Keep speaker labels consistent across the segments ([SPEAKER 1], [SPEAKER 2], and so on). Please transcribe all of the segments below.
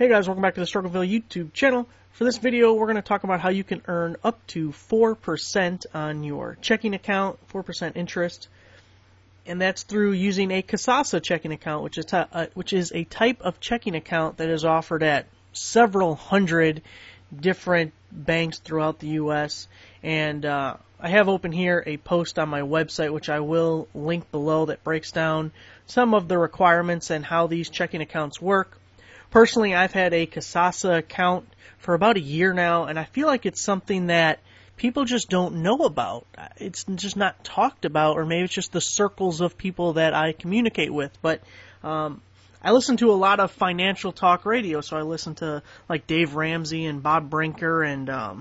[SPEAKER 1] Hey guys, welcome back to the Struggleville YouTube channel. For this video, we're going to talk about how you can earn up to 4% on your checking account, 4% interest, and that's through using a Kasasa checking account, which is a type of checking account that is offered at several hundred different banks throughout the U.S. And I have open here a post on my website, which I will link below, that breaks down some of the requirements and how these checking accounts work. Personally, I've had a Kasasa account for about a year now, and I feel like it's something that people just don't know about. It's just not talked about, or maybe it's just the circles of people that I communicate with. But I listen to a lot of financial talk radio, so I listen to like Dave Ramsey and Bob Brinker and, I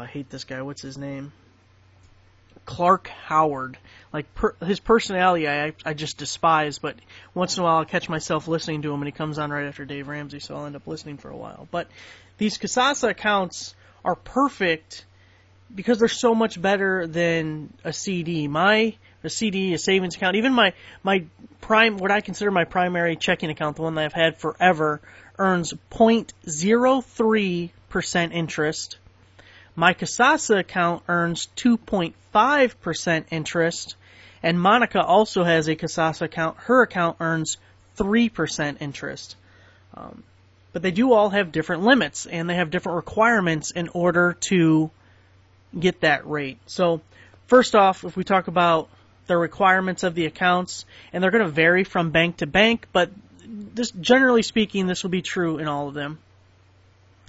[SPEAKER 1] hate this guy, what's his name? Clark Howard. Like, his personality I just despise, but once in a while I'll catch myself listening to him, and he comes on right after Dave Ramsey, so I'll end up listening for a while. But these Kasasa accounts are perfect because they're so much better than a CD. A CD, a savings account, even my what I consider my primary checking account, the one that I've had forever, earns 0.03% interest. My Kasasa account earns 2.5% interest, and Monica also has a Kasasa account. Her account earns 3% interest. But they do all have different limits, and they have different requirements in order to get that rate. So, first off, if we talk about the requirements of the accounts, and they're going to vary from bank to bank, but generally speaking, this will be true in all of them.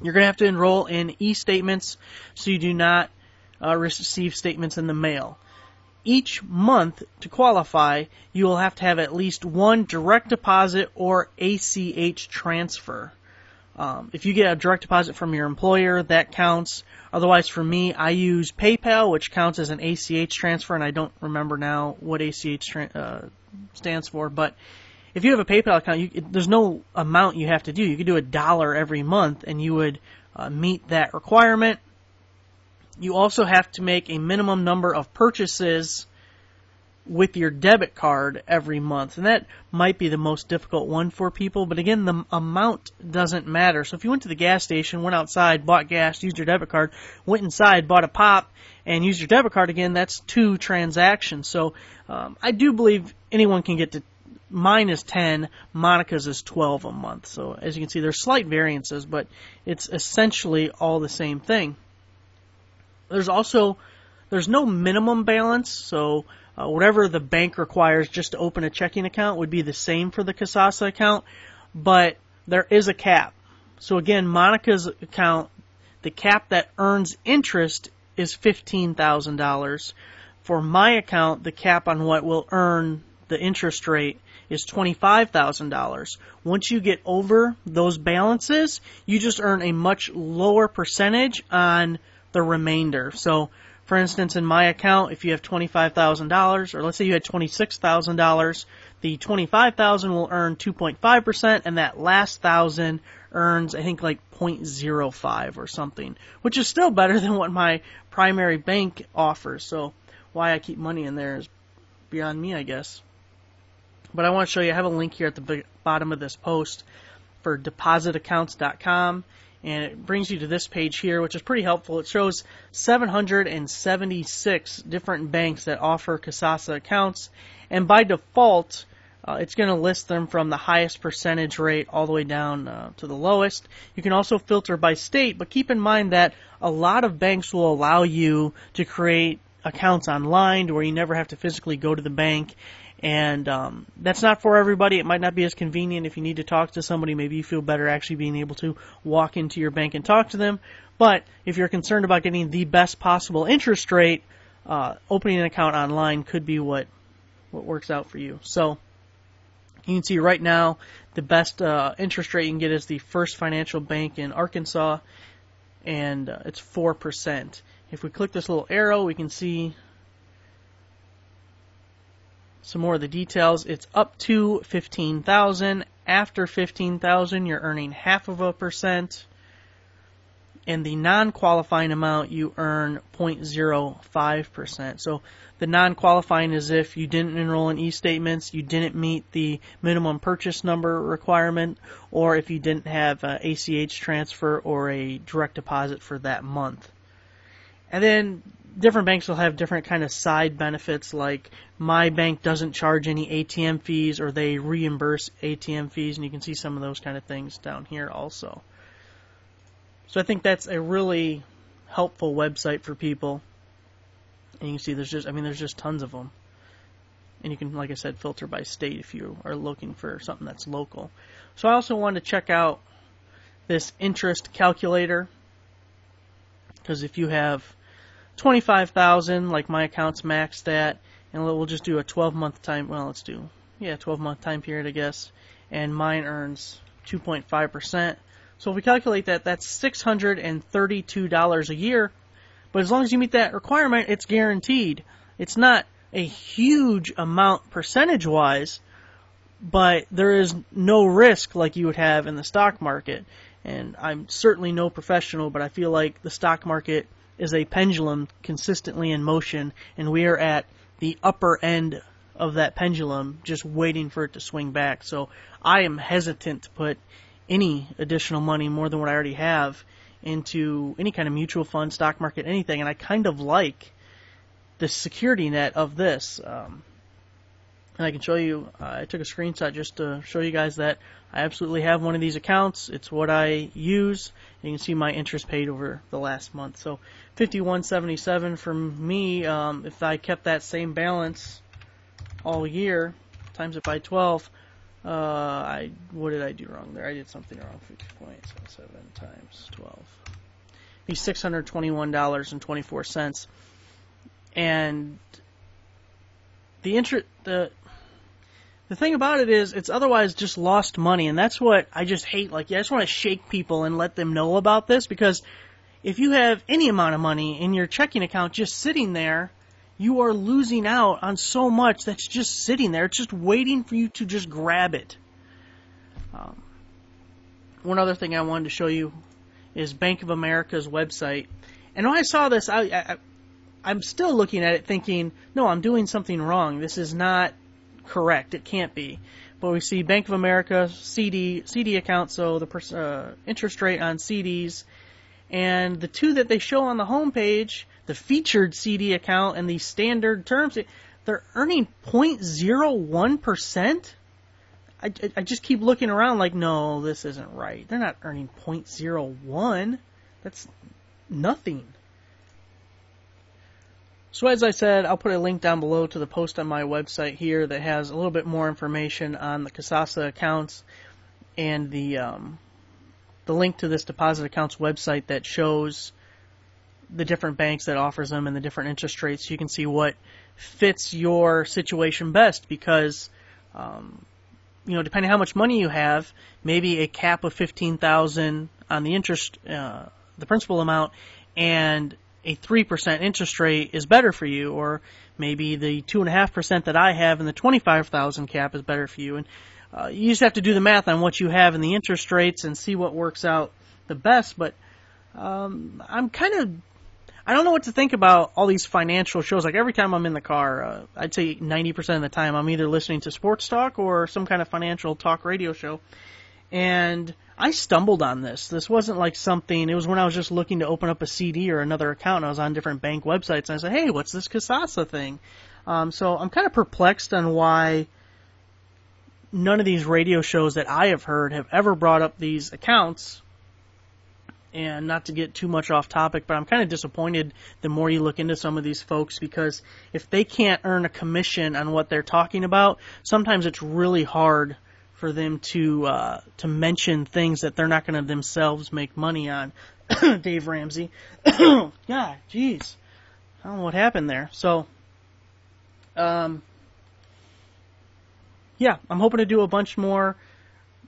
[SPEAKER 1] You're going to have to enroll in e-statements, so you do not receive statements in the mail. Each month, to qualify, you will have to have at least one direct deposit or ACH transfer. If you get a direct deposit from your employer, that counts. Otherwise, for me, I use PayPal, which counts as an ACH transfer, and I don't remember now what ACH stands for, but if you have a PayPal account, there's no amount you have to do. You could do $1 every month, and you would meet that requirement. You also have to make a minimum number of purchases with your debit card every month, and that might be the most difficult one for people. But again, the amount doesn't matter. So if you went to the gas station, went outside, bought gas, used your debit card, went inside, bought a pop, and used your debit card again, that's 2 transactions. So I do believe anyone can get to. Mine is 10, Monica's is 12 a month. So as you can see, there's slight variances, but it's essentially all the same thing. There's no minimum balance, so whatever the bank requires just to open a checking account would be the same for the Kasasa account, but there is a cap. So again, Monica's account, the cap that earns interest is $15,000. For my account, the cap on what will earn the interest rate is $25,000. Once you get over those balances, you just earn a much lower percentage on the remainder. So, for instance, in my account, if you have $25,000, or let's say you had $26,000, the $25,000 will earn 2.5%, and that last $1,000 earns, I think, like 0.05 or something, which is still better than what my primary bank offers. So, why I keep money in there is beyond me, I guess. But I want to show you, I have a link here at the bottom of this post for depositaccounts.com, and it brings you to this page here, which is pretty helpful. It shows 776 different banks that offer Kasasa accounts, and by default, it's going to list them from the highest percentage rate all the way down to the lowest. You can also filter by state, but keep in mind that a lot of banks will allow you to create accounts online to where you never have to physically go to the bank. And that's not for everybody. It might not be as convenient if you need to talk to somebody. Maybe you feel better actually being able to walk into your bank and talk to them. But if you're concerned about getting the best possible interest rate, opening an account online could be what works out for you. So you can see right now the best interest rate you can get is the First Financial Bank in Arkansas, and it's 4%. If we click this little arrow, we can see some more of the details. It's up to $15,000. After $15,000, you're earning 0.5%. and the non-qualifying amount you earn 0.05%. So the non-qualifying is if you didn't enroll in e-statements, you didn't meet the minimum purchase number requirement, or if you didn't have an ACH transfer or a direct deposit for that month. And then different banks will have different kind of side benefits, like my bank doesn't charge any ATM fees, or they reimburse ATM fees, and you can see some of those kind of things down here also. So I think that's a really helpful website for people. And you can see there's just tons of them. And you can, like I said, filter by state if you are looking for something that's local. So I also wanted to check out this interest calculator, because if you have 25,000, like my account's maxed at, and we'll just do a 12-month time. Well, let's do 12-month time period, I guess. And mine earns 2.5%. So if we calculate that, that's $632 a year. But as long as you meet that requirement, it's guaranteed. It's not a huge amount percentage-wise, but there is no risk like you would have in the stock market. And I'm certainly no professional, but I feel like the stock market is a pendulum consistently in motion, and we are at the upper end of that pendulum, just waiting for it to swing back. So I am hesitant to put any additional money, more than what I already have, into any kind of mutual fund, stock market, anything. And I kind of like the security net of this. And I can show you, I took a screenshot just to show you guys that I absolutely have one of these accounts. It's what I use. And you can see my interest paid over the last month. So $51.77 from me. If I kept that same balance all year, times it by 12, what did I do wrong there? I did something wrong. 50.77 times 12. Be $621.24. And the thing about it is, it's otherwise just lost money, and that's what I just hate. Like, I just want to shake people and let them know about this, because if you have any amount of money in your checking account just sitting there, you are losing out on so much that's just sitting there. It's just waiting for you to just grab it. One other thing I wanted to show you is Bank of America's website. And when I saw this, I'm still looking at it thinking, no, I'm doing something wrong. This is not correct. It can't be. But we see Bank of America CD account, so the interest rate on CDs, and the two that they show on the home page, the featured CD account and the standard terms, they're earning 0.01%. I just keep looking around like, no, this isn't right. They're not earning 0.01. That's nothing. So as I said, I'll put a link down below to the post on my website here that has a little bit more information on the Kasasa accounts, and the link to this deposit accounts website that shows the different banks that offers them and the different interest rates, so you can see what fits your situation best. Because depending on how much money you have, maybe a cap of $15,000 on the interest, the principal amount, and a 3% interest rate is better for you, or maybe the 2.5% that I have and the $25,000 cap is better for you. And you just have to do the math on what you have in the interest rates and see what works out the best. But I don't know what to think about all these financial shows. Like, every time I'm in the car, I'd say 90% of the time I'm either listening to sports talk or some kind of financial talk radio show. And I stumbled on this. This wasn't like something, it was when I was just looking to open up a CD or another account, and I was on different bank websites, and I said, hey, what's this Kasasa thing? So I'm kind of perplexed on why none of these radio shows that I have heard have ever brought up these accounts. And not to get too much off topic, but I'm kind of disappointed the more you look into some of these folks, because if they can't earn a commission on what they're talking about, sometimes it's really hard for them to mention things that they're not going to themselves make money on. Dave Ramsey. God, jeez. I don't know what happened there. So, I'm hoping to do a bunch more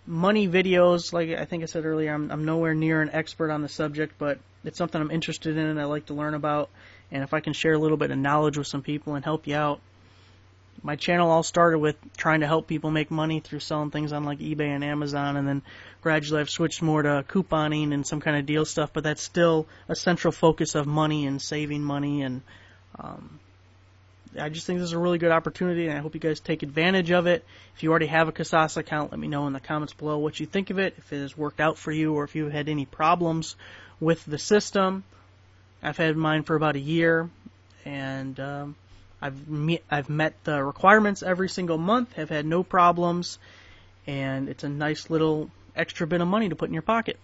[SPEAKER 1] money videos. Like I think I said earlier, I'm nowhere near an expert on the subject, but it's something I'm interested in and I like to learn about. And if I can share a little bit of knowledge with some people and help you out, My channel all started with trying to help people make money through selling things on like eBay and Amazon, and then gradually I've switched more to couponing and some kind of deal stuff, but that's still a central focus of money and saving money, and I just think this is a really good opportunity, and I hope you guys take advantage of it. If you already have a Kasasa account, let me know in the comments below what you think of it, if it has worked out for you, or if you've had any problems with the system. I've had mine for about a year, and I've met the requirements every single month, have had no problems, and it's a nice little extra bit of money to put in your pocket.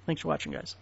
[SPEAKER 1] Thanks for watching, guys.